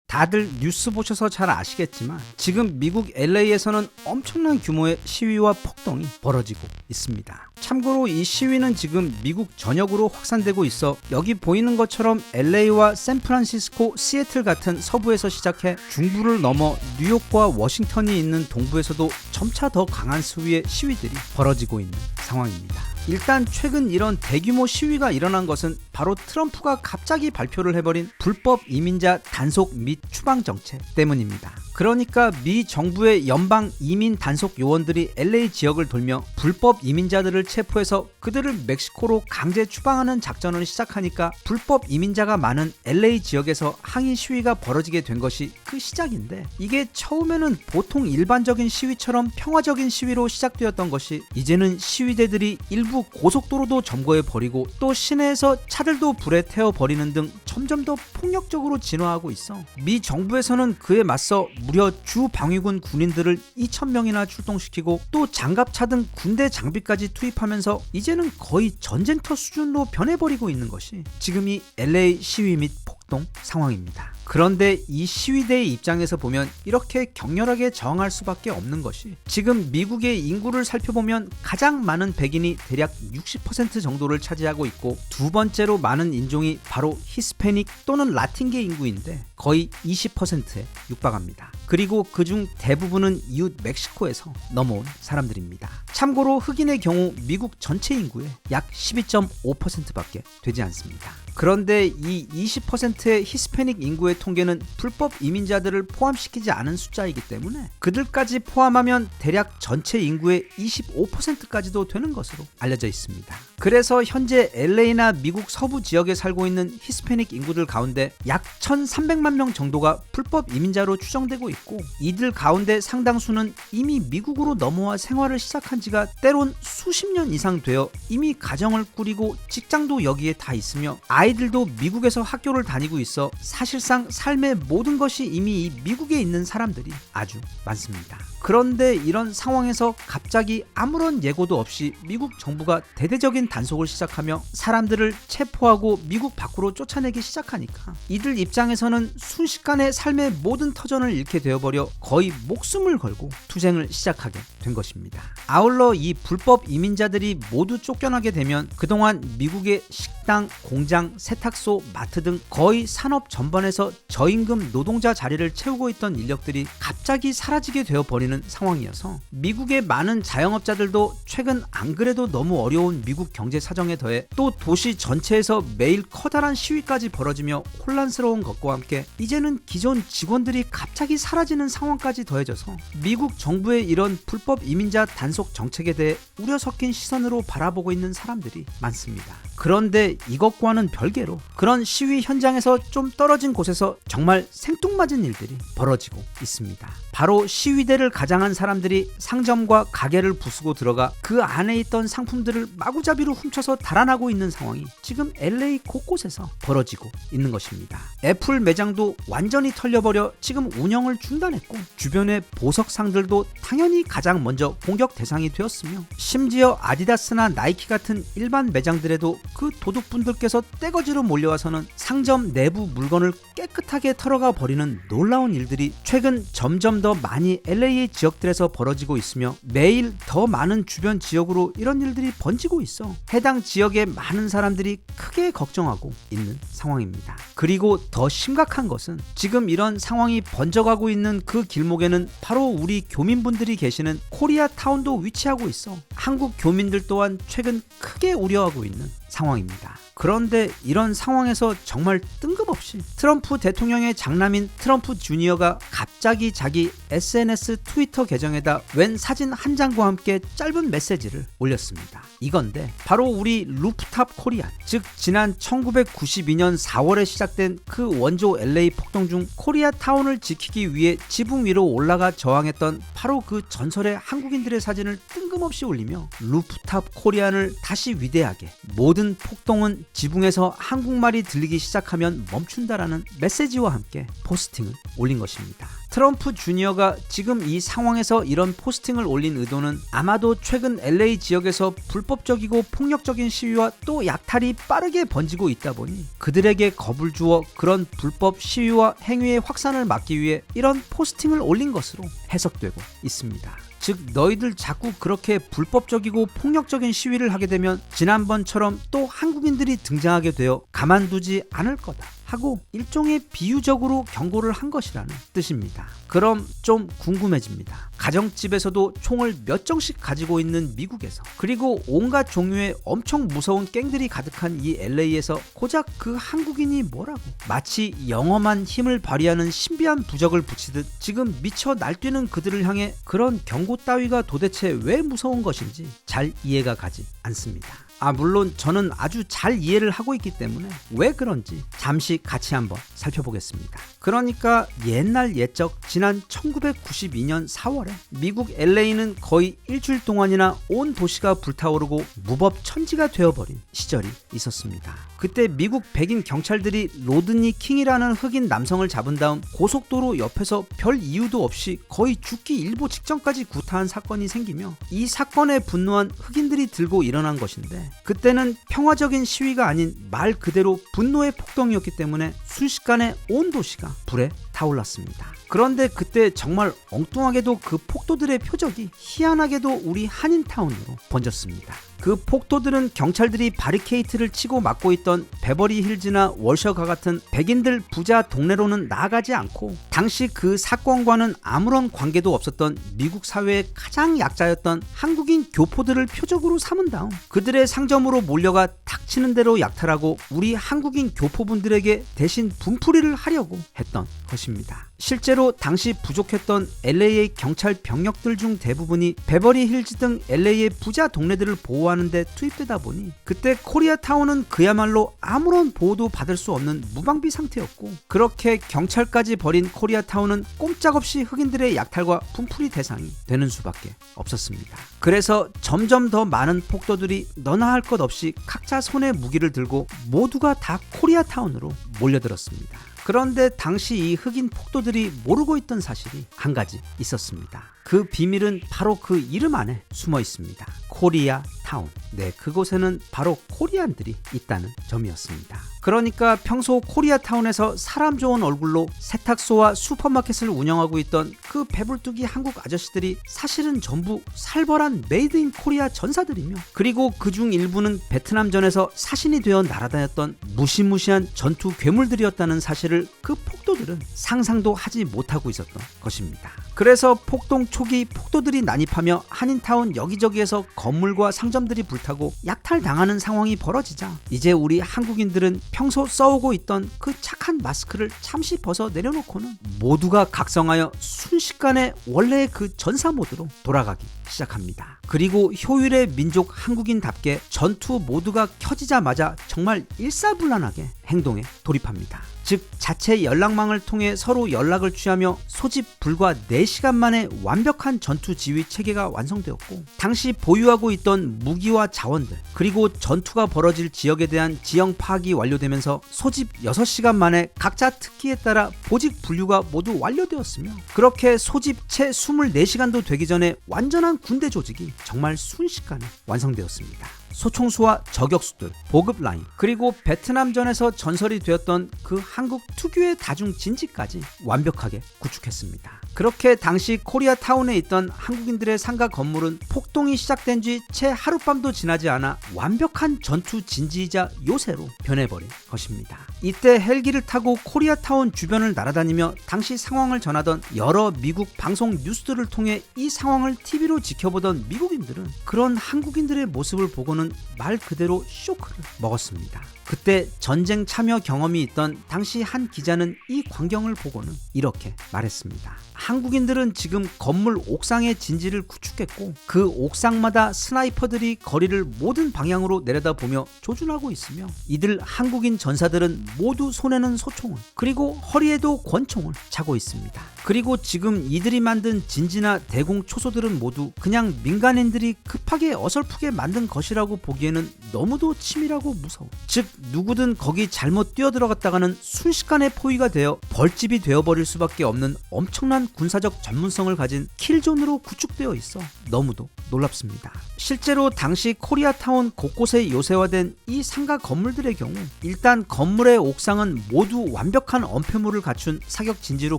다들 뉴스 보셔서 잘 아시겠지만 지금 미국 LA에서는 엄청난 규모의 시위와 폭동이 벌어지고 있습니다. 참고로 이 시위는 지금 미국 전역으로 확산되고 있어 여기 보이는 것처럼 LA와 샌프란시스코, 시애틀 같은 서부에서 시작해 중부를 넘어 뉴욕과 워싱턴이 있는 동부에서도 점차 더 강한 수위의 시위들이 벌어지고 있는 상황입니다. 일단 최근 이런 대규모 시위가 일어난 것은 바로 트럼프가 갑자기 발표를 해버린 불법 이민자 단속 및 추방 정책 때문입니다. 그러니까 미 정부의 연방 이민 단속 요원들이 LA 지역을 돌며 불법 이민자들을 체포해서 그들을 멕시코로 강제 추방하는 작전을 시작하니까 불법 이민자가 많은 LA 지역에서 항의 시위가 벌어지게 된 것이 그 시작인데, 이게 처음에는 보통 일반적인 시위처럼 평화적인 시위로 시작되었던 것이 이제는 시위대들이 일부 고속도로도 점거해버리고 또 시내에서 차들도 불에 태워버리는 등 점점 더 폭력적으로 진화하고 있어. 미 정부에서는 그에 맞서 무려 주 방위군 군인들을 2,000명이나 출동시키고 또 장갑차 등 군대 장비까지 투입하면서 이제는 거의 전쟁터 수준으로 변해버리고 있는 것이 지금 이 LA 시위 및 폭동 상황입니다. 그런데 이 시위대의 입장에서 보면 이렇게 격렬하게 저항할 수밖에 없는 것이, 지금 미국의 인구를 살펴보면 가장 많은 백인이 대략 60% 정도를 차지하고 있고, 두 번째로 많은 인종이 바로 히스패닉 또는 라틴계 인구인데 거의 20%에 육박합니다. 그리고 그중 대부분은 이웃 멕시코에서 넘어온 사람들입니다. 참고로 흑인의 경우 미국 전체 인구의 약 12.5%밖에 되지 않습니다. 그런데 이 20%의 히스패닉 인구의 통계는 불법 이민자들을 포함시키지 않은 숫자이기 때문에 그들까지 포함하면 대략 전체 인구의 25%까지도 되는 것으로 알려져 있습니다. 그래서 현재 LA나 미국 서부 지역에 살고 있는 히스패닉 인구들 가운데 약 1,300만 명 정도가 불법 이민자로 추정되고 있고, 이들 가운데 상당수는 이미 미국으로 넘어와 생활을 시작한 지가 때론 수십 년 이상 되어 이미 가정을 꾸리고 직장도 여기에 다 있으며 아이들도 미국에서 학교를 다니고 있어 사실상 삶의 모든 것이 이미 이 미국에 있는 사람들이 아주 많습니다. 그런데 이런 상황에서 갑자기 아무런 예고도 없이 미국 정부가 대대적인 단속을 시작하며 사람들을 체포하고 미국 밖으로 쫓아내기 시작하니까 이들 입장에서는 순식간에 삶의 모든 터전을 잃게 되어버려 거의 목숨을 걸고 투쟁을 시작하게 된 것입니다. 아울러 이 불법 이민자들이 모두 쫓겨나게 되면 그동안 미국의 식당, 공장, 세탁소, 마트 등 거의 산업 전반에서 저임금 노동자 자리를 채우고 있던 인력들이 갑자기 사라지게 되어버리는 상황이어서 미국의 많은 자영업자들도 최근 안 그래도 너무 어려운 미국 경제 사정에 더해 또 도시 전체에서 매일 커다란 시위까지 벌어지며 혼란스러운 것과 함께 이제는 기존 직원들이 갑자기 사라지는 상황까지 더해져서 미국 정부의 이런 불법 이민자 단속 정책에 대해 우려 섞인 시선으로 바라보고 있는 사람들이 많습니다. 그런데 이것과는 별개로 그런 시위 현장에서 좀 떨어진 곳에서 정말 생뚱맞은 일들이 벌어지고 있습니다. 바로 시위대를 가장한 사람들이 상점과 가게를 부수고 들어가 그 안에 있던 상품들을 마구잡이로 훔쳐서 달아나고 있는 상황이 지금 LA 곳곳에서 벌어지고 있는 것입니다. 애플 매장도 완전히 털려버려 지금 운영을 중단했고, 주변의 보석상들도 당연히 가장 먼저 공격 대상이 되었으며, 심지어 아디다스나 나이키 같은 일반 매장들에도 그 도둑분들께서 떼거지로 몰려와서는 상점 내부 물건을 깨끗하게 털어가 버리는 놀라운 일들이 최근 점점 더 많이 LA 지역들에서 벌어지고 있으며 매일 더 많은 주변 지역으로 이런 일들이 번지고 있어 해당 지역의 많은 사람들이 크게 걱정하고 있는 상황입니다. 그리고 더 심각한 것은 지금 이런 상황이 번져가고 있는 그 길목에는 바로 우리 교민분들이 계시는 코리아타운도 위치하고 있어 한국 교민들 또한 최근 크게 우려하고 있는 상황입니다. 그런데 이런 상황에서 정말 뜬금없이 트럼프 대통령의 장남인 트럼프 주니어가 갑자기 자기 SNS 트위터 계정에다 웬 사진 한 장과 함께 짧은 메시지를 올렸습니다. 이건데 바로 우리 루프탑 코리안, 즉 지난 1992년 4월에 시작된 그 원조 LA 폭동 중 코리아타운을 지키기 위해 지붕 위로 올라가 저항했던 바로 그 전설의 한국인들의 사진을 뜬금없이 올리며 루프탑 코리안을 다시 위대하게, 모든 폭동은 지붕에서 한국말이 들리기 시작하면 멈춘다라는 메시지와 함께 포스팅을 올린 것입니다. 트럼프 주니어가 지금 이 상황에서 이런 포스팅을 올린 의도는 아마도 최근 LA 지역에서 불법적이고 폭력적인 시위와 또 약탈이 빠르게 번지고 있다 보니 그들에게 겁을 주어 그런 불법 시위와 행위의 확산을 막기 위해 이런 포스팅을 올린 것으로 해석되고 있습니다. 즉 너희들 자꾸 그렇게 불법적이고 폭력적인 시위를 하게 되면 지난번처럼 또 한국인들이 등장하게 되어 가만두지 않을 거다 하고 일종의 비유적으로 경고를 한 것이라는 뜻입니다. 그럼 좀 궁금해집니다. 가정집에서도 총을 몇 정씩 가지고 있는 미국에서, 그리고 온갖 종류의 엄청 무서운 갱들이 가득한 이 LA에서 고작 그 한국인이 뭐라고 마치 영험한 힘을 발휘하는 신비한 부적을 붙이듯 지금 미쳐 날뛰는 그들을 향해 그런 경고 따위가 도대체 왜 무서운 것인지 잘 이해가 가지 않습니다. 물론 저는 아주 잘 이해를 하고 있기 때문에 왜 그런지 잠시 같이 한번 살펴보겠습니다. 그러니까 옛날 옛적 지난 1992년 4월에 미국 LA는 거의 일주일 동안이나 온 도시가 불타오르고 무법천지가 되어버린 시절이 있었습니다. 그때 미국 백인 경찰들이 로드니 킹이라는 흑인 남성을 잡은 다음 고속도로 옆에서 별 이유도 없이 거의 죽기 일보 직전까지 구타한 사건이 생기며 이 사건에 분노한 흑인들이 들고 일어난 것인데, 그때는 평화적인 시위가 아닌 말 그대로 분노의 폭동이었기 때문에 순식간에 온 도시가 불에 타올랐습니다. 그런데 그때 정말 엉뚱하게도 그 폭도들의 표적이 희한하게도 우리 한인타운으로 번졌습니다. 그 폭도들은 경찰들이 바리케이트를 치고 막고 있던 베버리 힐즈나 월셔가 같은 백인들 부자 동네로는 나아가지 않고 당시 그 사건과는 아무런 관계도 없었던 미국 사회의 가장 약자였던 한국인 교포들을 표적으로 삼은 다음 그들의 상점으로 몰려가 닥치는 대로 약탈하고 우리 한국인 교포분들에게 대신 분풀이를 하려고 했던 것입니다. 실제로 당시 부족했던 LA의 경찰 병력들 중 대부분이 베버리 힐즈 등 LA의 부자 동네들을 보호하는 데 투입되다 보니 그때 코리아타운은 그야말로 아무런 보호도 받을 수 없는 무방비 상태였고, 그렇게 경찰까지 벌인 코리아타운은 꼼짝없이 흑인들의 약탈과 분풀이 대상이 되는 수밖에 없었습니다. 그래서 점점 더 많은 폭도들이 너나 할 것 없이 각자 손에 무기를 들고 모두가 다 코리아타운으로 몰려들었습니다. 그런데 당시 이 흑인 폭도들이 모르고 있던 사실이 한 가지 있었습니다. 그 비밀은 바로 그 이름 안에 숨어 있습니다. 코리아타운. 네, 그곳에는 바로 코리안들이 있다는 점이었습니다. 그러니까 평소 코리아타운에서 사람 좋은 얼굴로 세탁소와 슈퍼마켓을 운영하고 있던 그 배불뚝이 한국 아저씨들이 사실은 전부 살벌한 메이드 인 코리아 전사들이며, 그리고 그중 일부는 베트남전에서 사신이 되어 날아다녔던 무시무시한 전투 괴물들이었다는 사실을 그 폭도들은 상상도 하지 못하고 있었던 것입니다. 그래서 폭동 초기 폭도들이 난입하며 한인타운 여기저기에서 건물과 상점들이 불타고 약탈당하는 상황이 벌어지자 이제 우리 한국인들은 평소 써오고 있던 그 착한 마스크를 잠시 벗어 내려놓고는 모두가 각성하여 순식간에 원래의 그 전사 모드로 돌아가기 시작합니다. 그리고 효율의 민족 한국인답게 전투 모드가 켜지자마자 정말 일사불란하게 행동에 돌입합니다. 즉 자체 연락망을 통해 서로 연락을 취하며 소집 불과 4시간 만에 완벽한 전투 지휘 체계가 완성되었고, 당시 보유하고 있던 무기와 자원들 그리고 전투가 벌어질 지역에 대한 지형 파악이 완료되면서 소집 6시간 만에 각자 특기에 따라 보직 분류가 모두 완료되었으며, 그렇게 소집 채 24시간도 되기 전에 완전한 군대 조직이 정말 순식간에 완성되었습니다. 소총수와 저격수들, 보급 라인, 그리고 베트남전에서 전설이 되었던 그 한국 특유의 다중 진지까지 완벽하게 구축했습니다. 그렇게 당시 코리아타운에 있던 한국인들의 상가 건물은 폭동이 시작된 지 채 하룻밤도 지나지 않아 완벽한 전투 진지이자 요새로 변해버린 것입니다. 이때 헬기를 타고 코리아타운 주변을 날아다니며 당시 상황을 전하던 여러 미국 방송 뉴스들을 통해 이 상황을 TV로 지켜보던 미국인들은 그런 한국인들의 모습을 보고는 말 그대로 쇼크를 먹었습니다. 그때 전쟁 참여 경험이 있던 당시 한 기자는 이 광경을 보고는 이렇게 말했습니다. 한국인들은 지금 건물 옥상의 진지를 구축했고 그 옥상마다 스나이퍼들이 거리를 모든 방향으로 내려다보며 조준하고 있으며, 이들 한국인 전사들은 모두 손에는 소총을 그리고 허리에도 권총을 차고 있습니다. 그리고 지금 이들이 만든 진지나 대공 초소들은 모두 그냥 민간인들이 급하게 어설프게 만든 것이라고 보기에는 너무도 치밀하고 무서워. 즉 누구든 거기 잘못 뛰어들어갔다가는 순식간에 포위가 되어 벌집이 되어버릴 수밖에 없는 엄청난 군사적 전문성을 가진 킬존으로 구축되어 있어 너무도 놀랍습니다. 실제로 당시 코리아타운 곳곳에 요새화된 이 상가 건물들의 경우 일단 건물의 옥상은 모두 완벽한 엄폐물을 갖춘 사격 진지로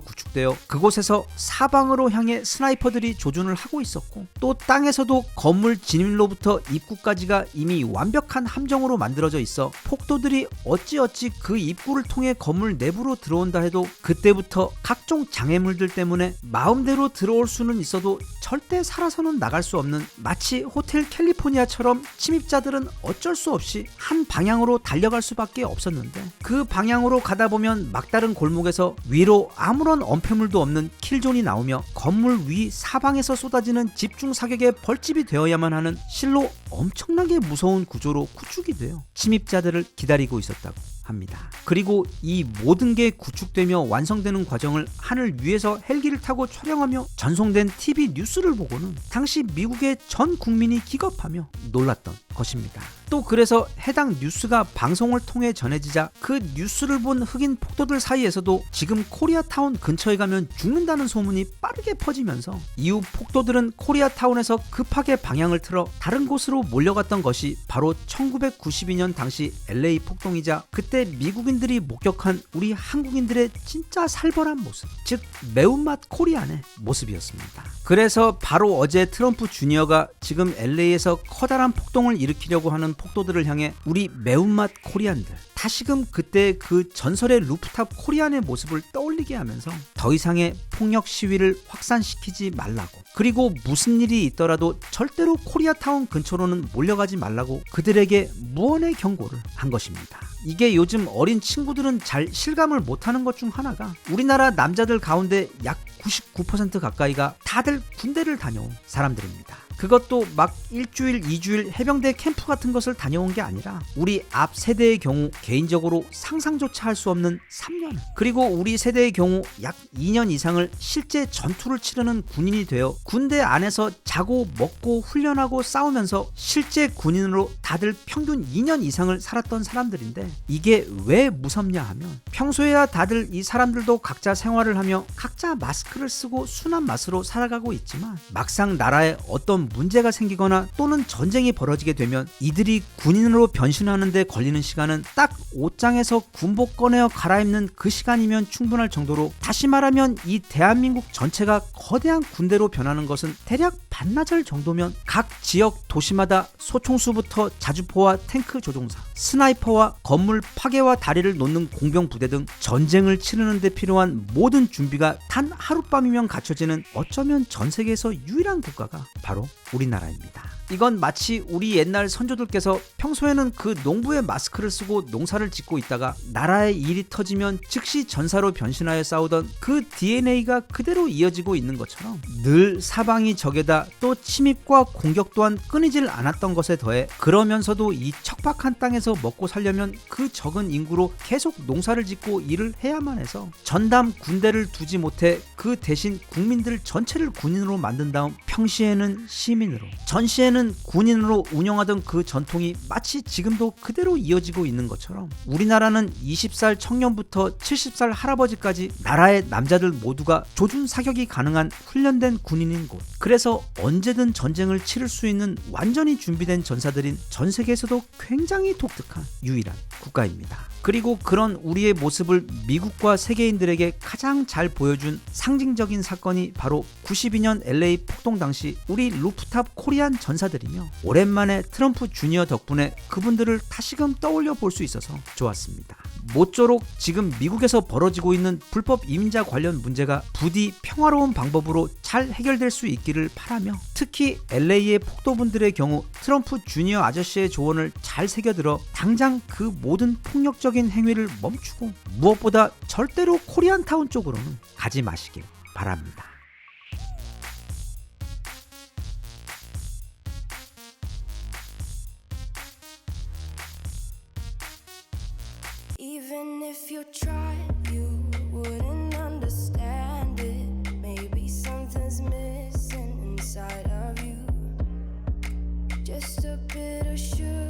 구축되어 그곳에서 사방으로 향해 스나이퍼들이 조준을 하고 있었고, 또 땅에서도 건물 진입로부터 입구까지가 이미 완벽한 함정으로 만들어져 있어 폭도들이 어찌어찌 그 입구를 통해 건물 내부로 들어온다 해도 그때부터 각종 장애물들 때문에 마음대로 들어올 수는 있어도 절대 살아서는 나갈 수 없는, 마치 호텔 캘리포니아처럼 침입자들은 어쩔 수 없이 한 방향으로 달려갈 수밖에 없었는데, 그 방향으로 가다 보면 막다른 골목에서 위로 아무런 엄폐물도 없는 킬존이 나오며 건물 위 사방에서 쏟아지는 집중 사격의 벌집이 되어야만 하는 실로 엄청나게 무서운 구조로 구축이 되어 침입자들을 기다리고 있었다고 합니다. 그리고 이 모든 게 구축되며 완성되는 과정을 하늘 위에서 헬기를 타고 촬영하며 전송된 TV 뉴스를 보고는 당시 미국의 전 국민이 기겁하며 놀랐던 것입니다. 또 그래서 해당 뉴스가 방송을 통해 전해지자 그 뉴스를 본 흑인 폭도들 사이에서도 지금 코리아타운 근처에 가면 죽는다는 소문이 빠르게 퍼지면서 이후 폭도들은 코리아타운에서 급하게 방향을 틀어 다른 곳으로 몰려갔던 것이 바로 1992년 당시 LA 폭동이자 그때 미국인들이 목격한 우리 한국인들의 진짜 살벌한 모습, 즉 매운맛 코리안의 모습이었습니다. 그래서 바로 어제 트럼프 주니어가 지금 LA에서 커다란 폭동을 일으키려고 하는 폭도들을 향해 우리 매운맛 코리안들, 다시금 그때 그 전설의 루프탑 코리안의 모습을 떠올리게 하면서 더 이상의 폭력 시위를 확산시키지 말라고, 그리고 무슨 일이 있더라도 절대로 코리아타운 근처로는 몰려가지 말라고 그들에게 무언의 경고를 한 것입니다. 이게 요즘 어린 친구들은 잘 실감을 못하는 것 중 하나가 우리나라 남자들 가운데 약 99% 가까이가 다들 군대를 다녀온 사람들입니다. 그것도 막 일주일, 2주일 해병대 캠프 같은 것을 다녀온 게 아니라 우리 앞 세대의 경우 개인적으로 상상조차 할 수 없는 3년, 그리고 우리 세대의 경우 약 2년 이상을 실제 전투를 치르는 군인이 되어 군대 안에서 자고 먹고 훈련하고 싸우면서 실제 군인으로 다들 평균 2년 이상을 살았던 사람들인데, 이게 왜 무섭냐 하면 평소에야 다들 이 사람들도 각자 생활을 하며 각자 마스크를 쓰고 순한 맛으로 살아가고 있지만 막상 나라에 어떤 문제가 생기거나 또는 전쟁이 벌어지게 되면 이들이 군인으로 변신하는 데 걸리는 시간은 딱 옷장에서 군복 꺼내어 갈아입는 그 시간이면 충분할 정도로, 다시 말하면 이 대한민국 전체가 거대한 군대로 변하는 것은 대략 반나절 정도면 각 지역 도시마다 소총수부터 자주포와 탱크 조종사, 스나이퍼와 건물 파괴와 다리를 놓는 공병 부대 등 전쟁을 치르는 데 필요한 모든 준비가 단 하룻밤이면 갖춰지는 어쩌면 전 세계에서 유일한 국가가 바로 우리나라입니다. 이건 마치 우리 옛날 선조들께서 평소에는 그 농부의 마스크를 쓰고 농사를 짓고 있다가 나라의 일이 터지면 즉시 전사로 변신하여 싸우던 그 DNA가 그대로 이어지고 있는 것처럼 늘 사방이 적에다 또 침입과 공격 또한 끊이질 않았던 것에 더해 그러면서도 이 척박한 땅에서 먹고 살려면 그 적은 인구로 계속 농사를 짓고 일을 해야만 해서 전담 군대를 두지 못해 그 대신 국민들 전체를 군인으로 만든 다음 평시에는 시민으로, 전시에는 군인으로 운영하던 그 전통이 마치 지금도 그대로 이어지고 있는 것처럼 우리나라는 20살 청년부터 70살 할아버지까지 나라의 남자들 모두가 조준 사격이 가능한 훈련된 군인인 곳, 그래서 언제든 전쟁을 치를 수 있는 완전히 준비된 전사들인 전 세계에서도 굉장히 독특한 유일한 국가입니다. 그리고 그런 우리의 모습을 미국과 세계인들에게 가장 잘 보여준 상징적인 사건이 바로 92년 LA 폭동 당시 우리 루프탑 코리안 전사들이며, 오랜만에 트럼프 주니어 덕분에 그분들을 다시금 떠올려 볼 수 있어서 좋았습니다. 모쪼록 지금 미국에서 벌어지고 있는 불법 이민자 관련 문제가 부디 평화로운 방법으로 잘 해결될 수 있기를 바라며, 특히 LA의 폭도분들의 경우 트럼프 주니어 아저씨의 조언을 잘 새겨들어 당장 그 모든 폭력적인 행위를 멈추고 무엇보다 절대로 코리안타운 쪽으로는 가지 마시길 바랍니다. Even if you tried, you wouldn't understand it. just a bit of sugar.